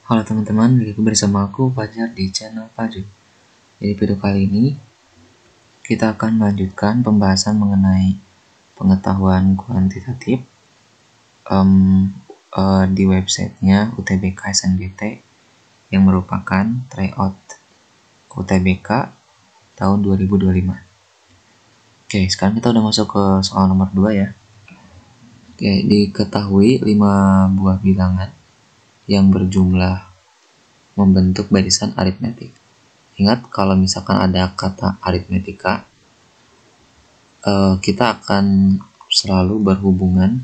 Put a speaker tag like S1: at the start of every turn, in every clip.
S1: Halo teman-teman, lagi bersama aku Fajar di channel Fajar. Jadi video kali ini kita akan melanjutkan pembahasan mengenai pengetahuan kuantitatif di websitenya UTBK SNBT yang merupakan tryout UTBK tahun 2025. Oke, sekarang kita udah masuk ke soal nomor 2 ya. Oke, diketahui 5 buah bilangan yang berjumlah membentuk barisan aritmetik. Ingat, kalau misalkan ada kata aritmetika, kita akan selalu berhubungan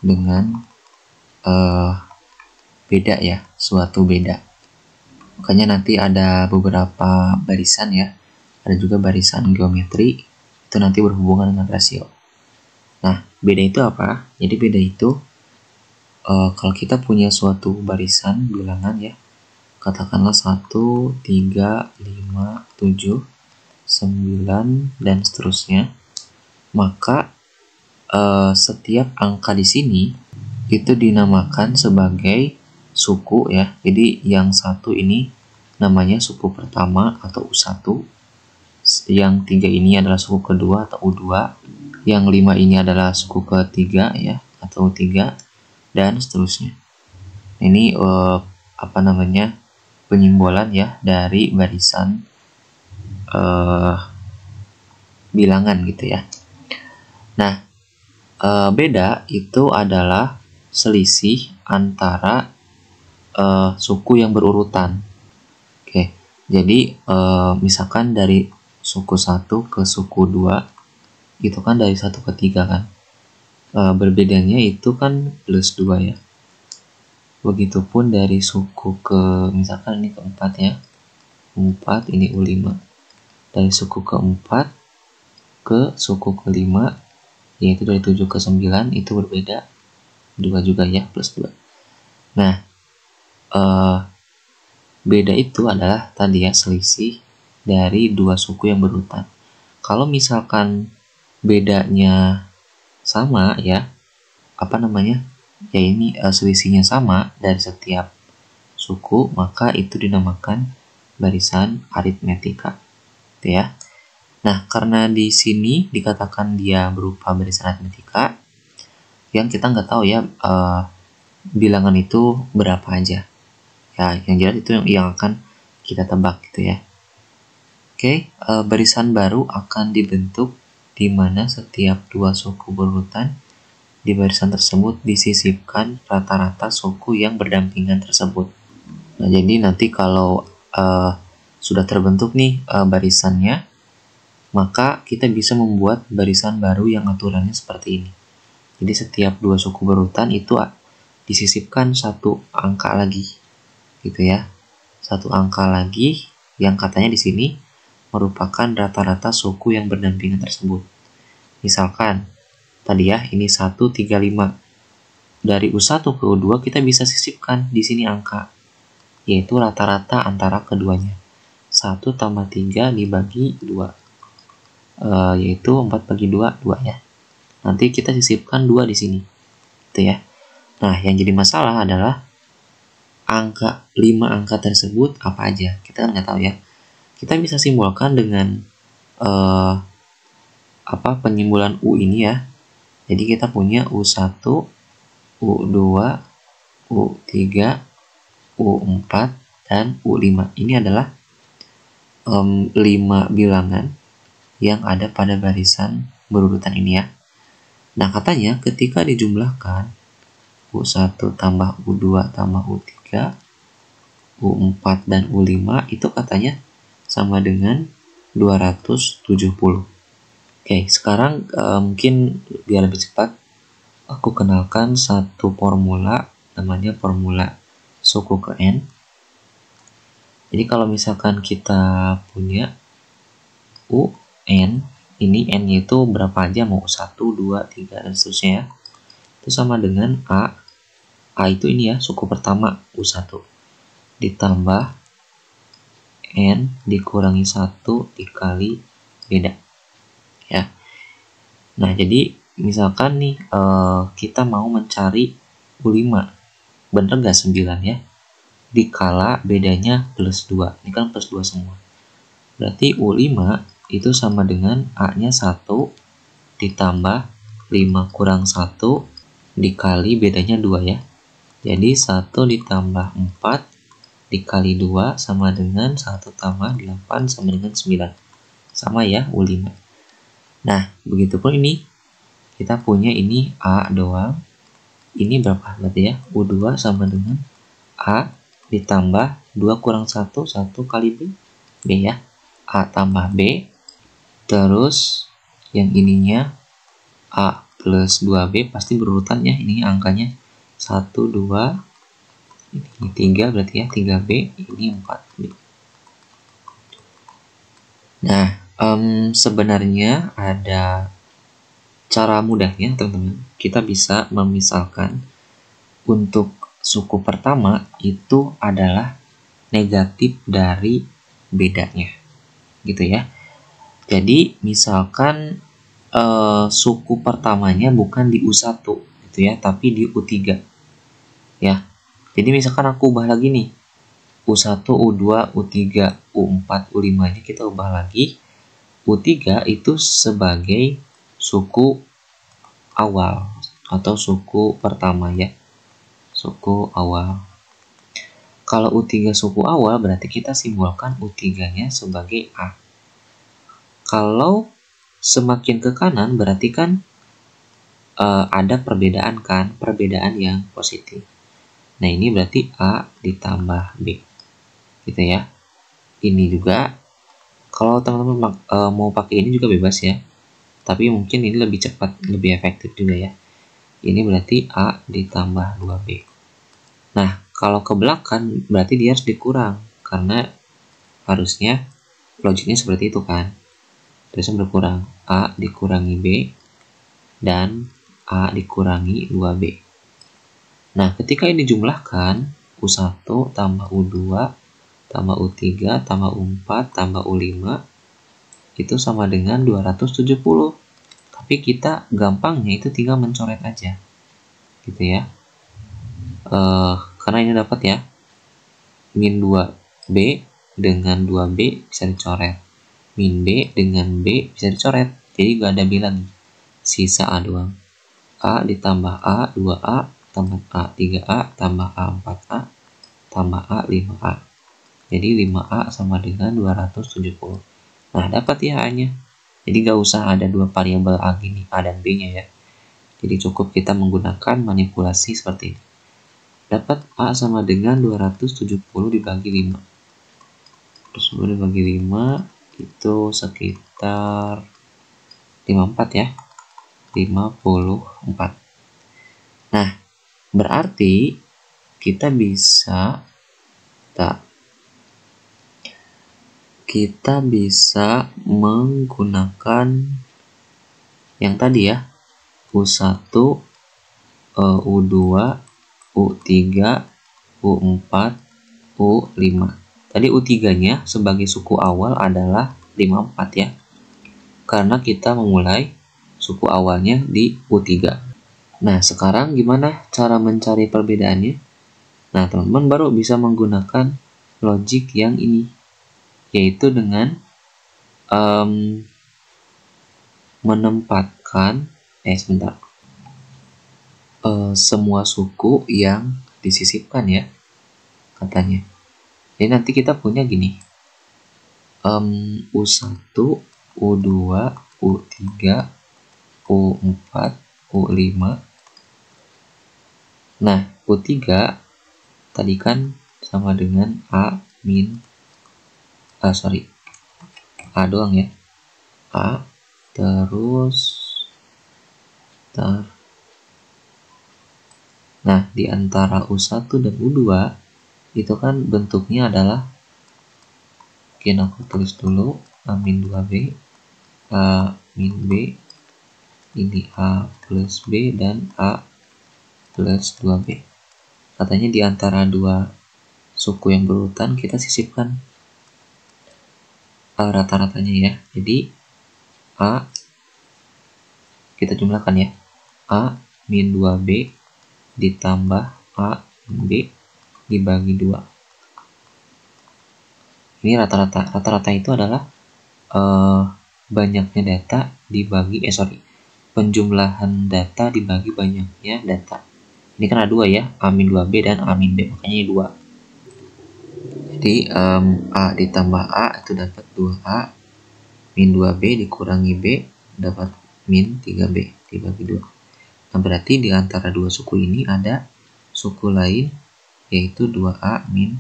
S1: dengan beda ya, suatu beda. Makanya nanti ada beberapa barisan ya, ada juga barisan geometri, itu nanti berhubungan dengan rasio. Nah, beda itu apa? Jadi beda itu kalau kita punya suatu barisan bilangan ya, katakanlah 1, 3, 5, 7, 9, dan seterusnya, maka setiap angka di sini itu dinamakan sebagai suku ya. Jadi yang 1 ini namanya suku pertama atau U1, yang 3 ini adalah suku kedua atau U2, yang 5 ini adalah suku ketiga ya atau U3, dan seterusnya. Ini penyimbolan ya dari barisan bilangan gitu ya. Nah, beda itu adalah selisih antara suku yang berurutan. Oke, jadi misalkan dari suku 1 ke suku 2 itu kan dari 1 ke 3 kan. Berbedanya itu kan plus 2 ya. Begitupun dari suku ke, misalkan ini ke-4 ya, 4 ini U5. Dari suku ke-4 ke suku ke-5, yaitu dari 7 ke 9, itu berbeda 2 juga ya, plus 2. Nah, beda itu adalah tadi ya, selisih dari dua suku yang berurutan. Kalau misalkan bedanya sama ya, ya ini selisihnya sama dari setiap suku, maka itu dinamakan barisan aritmetika, gitu ya. Nah, karena di sini dikatakan dia berupa barisan aritmetika, yang kita nggak tahu ya bilangan itu berapa aja. Ya, yang jelas itu yang akan kita tebak gitu ya. Oke, barisan baru akan dibentuk di mana setiap dua suku berurutan di barisan tersebut disisipkan rata-rata suku yang berdampingan tersebut. Nah, jadi nanti kalau sudah terbentuk nih barisannya, maka kita bisa membuat barisan baru yang aturannya seperti ini. Jadi setiap dua suku berurutan itu disisipkan satu angka lagi, gitu ya. Satu angka lagi yang katanya di sini merupakan rata-rata suku yang berdampingan tersebut. Misalkan tadi ya, ini 1, 3, 5. Dari U1 ke U2 kita bisa sisipkan di sini angka, yaitu rata-rata antara keduanya. 1 tambah 3 dibagi 2, yaitu 4 bagi 2, 2 ya. Nanti kita sisipkan 2 di sini, gitu ya. Nah, yang jadi masalah adalah 5 angka tersebut apa aja. Kita kan nggak tahu ya. Kita bisa simbolkan dengan penyimbolan U ini ya. Jadi kita punya U1, U2, U3, U4, dan U5. Ini adalah 5 bilangan yang ada pada barisan berurutan ini ya. Nah, katanya ketika dijumlahkan U1 tambah U2 tambah U3, U4, dan U5 itu katanya sama dengan 270. Oke, sekarang mungkin biar lebih cepat aku kenalkan satu formula, namanya formula suku ke N. Jadi kalau misalkan kita punya UN, ini N-nya itu berapa aja, mau 1, 2, 3, dan seterusnya ya. Itu sama dengan A. A itu ini ya, suku pertama U1. Ditambah N dikurangi 1 dikali beda. Ya. Nah, jadi misalkan nih kita mau mencari U5. Bener nggak 9 ya? dikala bedanya plus 2. Ini kan plus 2 semua. Berarti U5 itu sama dengan A-nya 1 ditambah 5 kurang 1 dikali bedanya 2 ya. Jadi 1 ditambah 4 dikali 2 sama dengan 1 tambah 8 sama dengan 9. Sama ya U5. Nah, begitupun ini. Kita punya ini A doang. Ini berapa berarti ya? U2 sama dengan A ditambah 2 kurang 1, 1 kali B. B ya. A tambah B. Terus yang ininya A plus 2B pasti berurutan ya. Ini angkanya 1, 2. Ini 3 berarti ya. 3B. Ini 4B. Nah, sebenarnya ada cara mudahnya teman-teman. Kita bisa memisalkan untuk suku pertama itu adalah negatif dari bedanya. Gitu ya. Jadi misalkan suku pertamanya bukan di U1 gitu ya, tapi di U3. Ya. Jadi misalkan aku ubah lagi nih. U1, U2, U3, U4, U5 ini kita ubah lagi. U3 itu sebagai suku awal atau suku pertama ya. Suku awal. Kalau U3 suku awal berarti kita simbolkan U3-nya sebagai A. Kalau semakin ke kanan berarti kan ada perbedaan kan, perbedaan yang positif. Nah, ini berarti A ditambah B. Gitu ya. Ini juga kalau teman-teman mau pakai ini juga bebas ya. Tapi mungkin ini lebih cepat, lebih efektif juga ya. Ini berarti A ditambah 2B. Nah, kalau ke belakang berarti dia harus dikurang. Karena harusnya logiknya seperti itu kan. Terusnya berkurang. A dikurangi B dan A dikurangi 2B. Nah, ketika ini dijumlahkan, U1 tambah U2 tambah U3 tambah U4 tambah U5 itu sama dengan 270. Tapi kita gampangnya itu tinggal mencoret aja. Gitu ya. Karena ini dapat ya. Min 2B dengan 2B bisa dicoret. Min B dengan B bisa dicoret. Jadi gak ada B lagi. Sisa A doang. A ditambah A 2A tambah A 3A tambah A 4A tambah A 5A. Jadi 5A sama dengan 270. Nah, dapat ya A-nya. Jadi gak usah ada dua variabel A gini, A dan B-nya ya. Jadi cukup kita menggunakan manipulasi seperti ini. Dapat A sama dengan 270 dibagi 5. Terus dibagi 5 itu sekitar 54 ya. 54. Nah, berarti kita bisa menggunakan yang tadi ya. U1, U2, U3, U4, U5. Tadi U3-nya sebagai suku awal adalah 54 ya. Karena kita memulai suku awalnya di U3. Nah, sekarang gimana cara mencari perbedaannya? Nah, teman-teman baru bisa menggunakan logik yang ini. Yaitu dengan menempatkan semua suku yang disisipkan ya katanya. Jadi nanti kita punya gini. U1, U2, U3, U4, U5. Nah, U3 tadi kan sama dengan A doang ya. A terus nah, di antara U1 dan U2 itu kan bentuknya adalah aku tulis dulu A-2B, A-B, ini A plus B dan A plus 2B. Katanya di antara dua suku yang berurutan kita sisipkan rata-ratanya ya. Jadi A kita jumlahkan ya. A min 2B ditambah A min B dibagi 2. Ini rata-rata. Rata-rata itu adalah banyaknya data dibagi penjumlahan data dibagi banyaknya data. Ini kan ada 2 ya, A-2B dan A-B, makanya ini 2. Jadi A ditambah A itu dapat 2A, min 2B dikurangi B dapat min 3B dibagi 2. Nah, berarti di antara dua suku ini ada suku lain, yaitu 2A min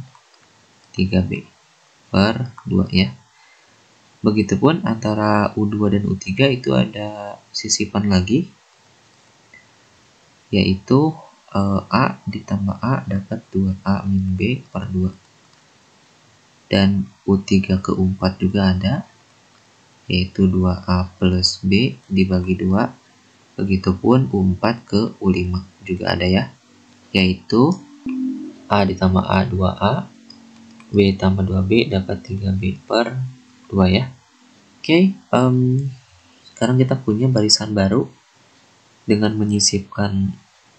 S1: 3B per 2 ya. Begitupun antara U2 dan U3 itu ada sisipan lagi, yaitu A ditambah A dapat 2A min B per 2. Dan U3 ke U4 juga ada, yaitu 2A plus B dibagi 2. Begitupun U4 ke U5 juga ada ya, yaitu A ditambah A 2A, B tambah 2B dapat 3B per 2 ya. Oke, sekarang kita punya barisan baru dengan menyisipkan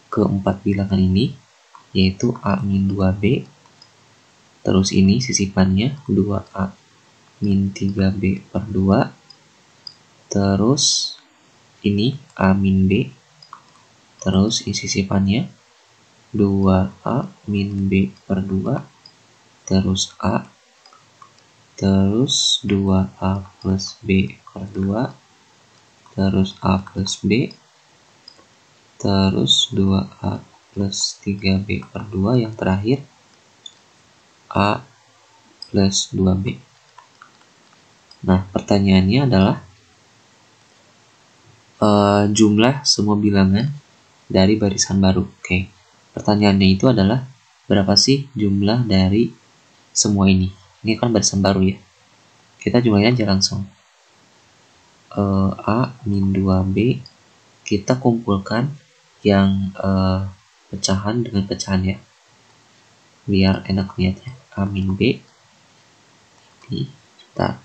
S1: keempat bilangan ini, yaitu A min 2B, terus ini sisipannya 2A min 3B per 2, terus ini A min B, terus sisipannya 2A min B per 2, terus A, terus 2A plus B per 2, terus A plus B, terus 2A plus 3B per 2, yang terakhir A plus 2B. Nah, pertanyaannya adalah jumlah semua bilangan dari barisan baru. Oke, pertanyaannya itu adalah berapa sih jumlah dari semua ini? Ini kan barisan baru ya. Kita jumlahnya aja langsung. A min 2B, kita kumpulkan yang pecahan dengan pecahan ya, biar enak lihatnya. A min B, ini kita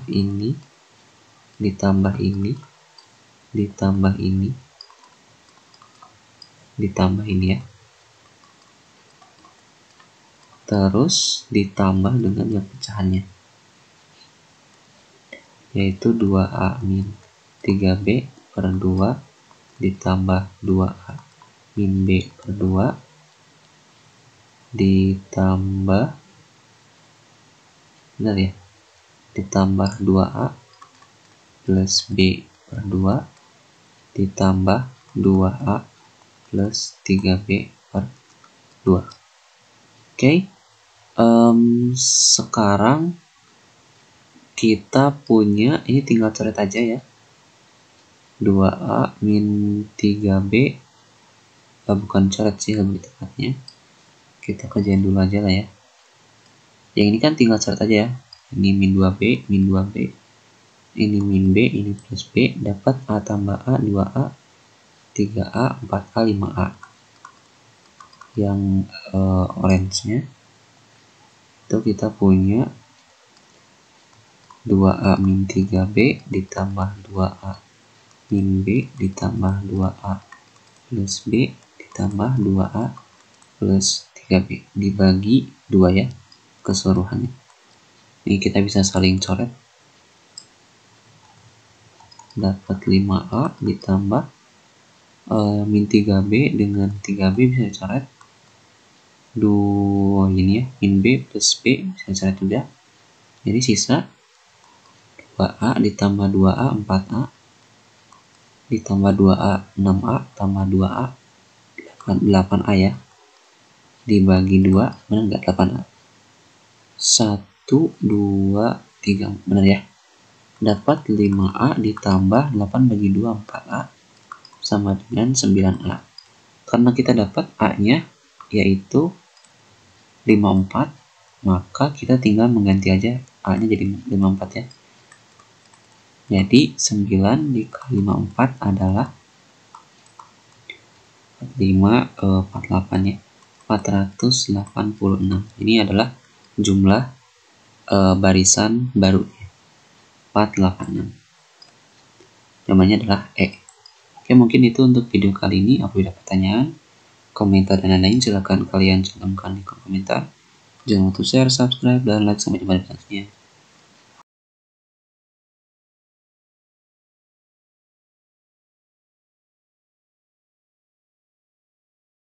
S1: ini ditambah ini, ditambah ini, ditambah ini ya, terus ditambah dengan yang pecahannya, yaitu 2A min 3B per 2 ditambah 2A min B per 2 ditambah, benar ya, ditambah 2A plus B per 2 ditambah 2A plus 3B per 2. Oke, sekarang kita punya, ini tinggal coret aja ya, 2A min 3B, bukan coret sih lebih tepatnya, kita kerjain dulu aja lah ya. Yang ini kan tinggal coret aja ya, ini min 2B, min 2B, ini min B, ini plus B, dapat A tambah A, 2A, 3A, 4A, 5A. Yang orange-nya itu kita punya 2A min 3B ditambah 2A min B ditambah 2A plus B ditambah 2A plus 3B dibagi 2 ya keseluruhannya. Ini kita bisa saling coret, dapat 5A ditambah min 3B dengan 3B bisa dicoret, 2 ini ya, min B plus B bisa dicoret juga, jadi sisa 2A ditambah 2A 4A ditambah 2A 6A tambah 2A 8A ya, dibagi 2, benar nggak 8A? 1, 2, 3, benar ya, dapat 5A ditambah 8 bagi 2, 4A sama dengan 9A. Karena kita dapat A nya yaitu 54, maka kita tinggal mengganti aja A nya jadi 54 ya. Jadi 9 dikali 54 adalah 48 ya, 486. Ini adalah jumlah barisan baru 486. Namanya adalah E. Oke, mungkin itu untuk video kali ini. Apabila ada pertanyaan, komentar dan lain-lain, silahkan kalian cantumkan di kolom komentar. Jangan lupa share, subscribe, dan like. Sampai jumpa di video selanjutnya.